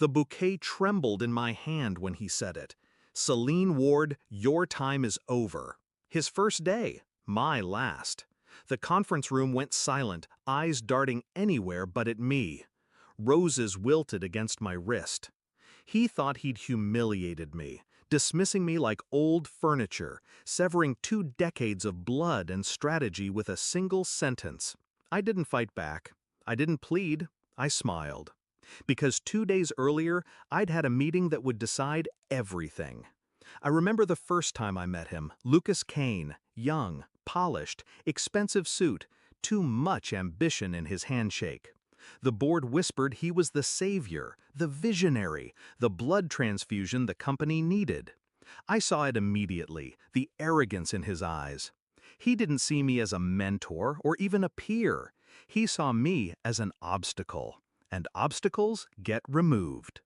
The bouquet trembled in my hand when he said it. Celine Ward, your time is over. His first day, my last. The conference room went silent, eyes darting anywhere but at me. Roses wilted against my wrist. He thought he'd humiliated me, dismissing me like old furniture, severing 2 decades of blood and strategy with a single sentence. I didn't fight back. I didn't plead. I smiled. Because 2 days earlier, I'd had a meeting that would decide everything. I remember the first time I met him, Lucas Kane, young, polished, expensive suit, too much ambition in his handshake. The board whispered he was the savior, the visionary, the blood transfusion the company needed. I saw it immediately, the arrogance in his eyes. He didn't see me as a mentor or even a peer. He saw me as an obstacle, and obstacles get removed.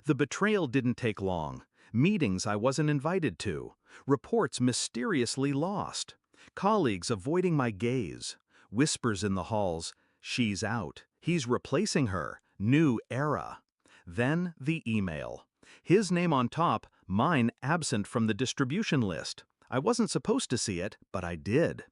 The betrayal didn't take long. Meetings I wasn't invited to, reports mysteriously lost, colleagues avoiding my gaze, whispers in the halls, she's out, he's replacing her, new era. Then the email. His name on top, mine absent from the distribution list. I wasn't supposed to see it, but I did.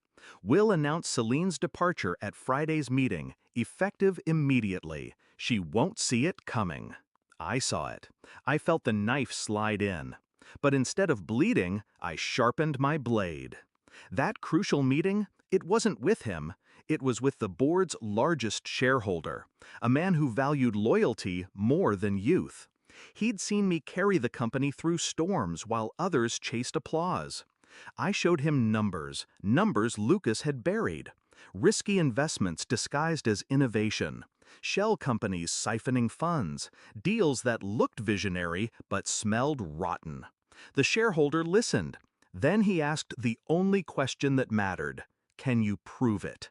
Will announced Celine's departure at Friday's meeting, effective immediately. She won't see it coming. I saw it. I felt the knife slide in. But instead of bleeding, I sharpened my blade. That crucial meeting, it wasn't with him. It was with the board's largest shareholder, a man who valued loyalty more than youth. He'd seen me carry the company through storms while others chased applause. I showed him numbers Lucas had buried. Risky investments disguised as innovation. Shell companies siphoning funds. Deals that looked visionary but smelled rotten. The shareholder listened. Then he asked the only question that mattered. Can you prove it?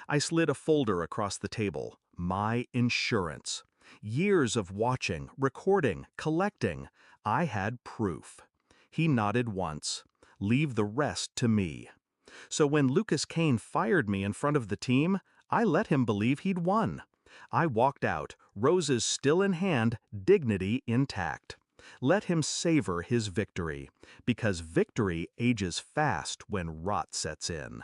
I slid a folder across the table. My insurance. Years of watching, recording, collecting. I had proof. He nodded once. Leave the rest to me. So when Lucas Kane fired me in front of the team, I let him believe he'd won. I walked out, roses still in hand, dignity intact. Let him savor his victory, because victory ages fast when rot sets in.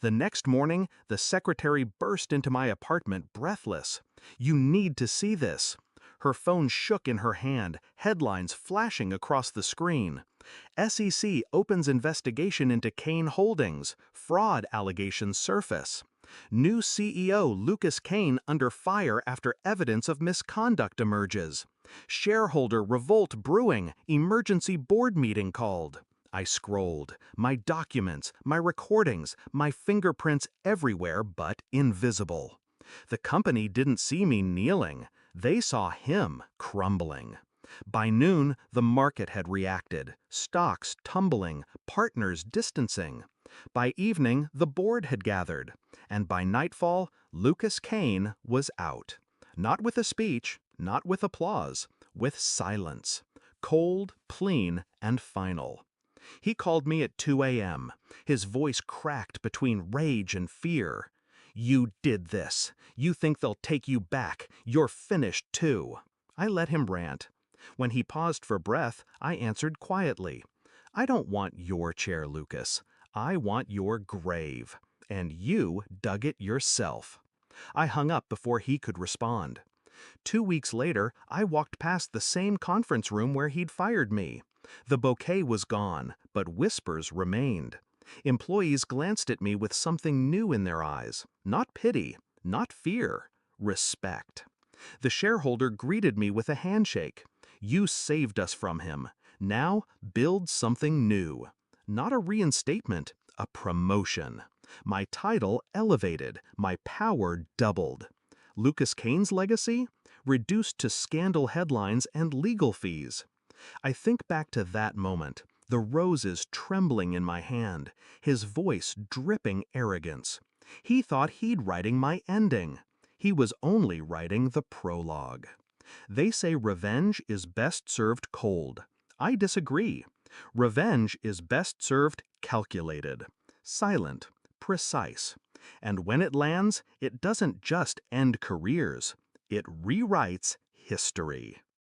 The next morning, the secretary burst into my apartment breathless. You need to see this. Her phone shook in her hand, headlines flashing across the screen. SEC opens investigation into Kane Holdings, fraud allegations surface. New CEO Lucas Kane under fire after evidence of misconduct emerges. Shareholder revolt brewing, emergency board meeting called. I scrolled. My documents, my recordings, my fingerprints everywhere but invisible. The company didn't see me kneeling. They saw him crumbling. By noon, the market had reacted, stocks tumbling, partners distancing. By evening, the board had gathered, and by nightfall, Lucas Kane was out. Not with a speech, not with applause, with silence. Cold, clean, and final. He called me at 2 a.m., his voice cracked between rage and fear. You did this. You think they'll take you back. You're finished too. I let him rant. When he paused for breath, I answered quietly. I don't want your chair, Lucas. I want your grave. And you dug it yourself. I hung up before he could respond. 2 weeks later, I walked past the same conference room where he'd fired me. The bouquet was gone, but whispers remained. Employees glanced at me with something new in their eyes. Not pity, not fear, respect. The shareholder greeted me with a handshake. You saved us from him. Now build something new. Not a reinstatement, a promotion. My title elevated, my power doubled. Lucas Kane's legacy? Reduced to scandal headlines and legal fees. I think back to that moment, the roses trembling in my hand, his voice dripping arrogance. He thought he'd writing my ending. He was only writing the prologue. They say revenge is best served cold. I disagree. Revenge is best served calculated, silent, precise. And when it lands, it doesn't just end careers. It rewrites history.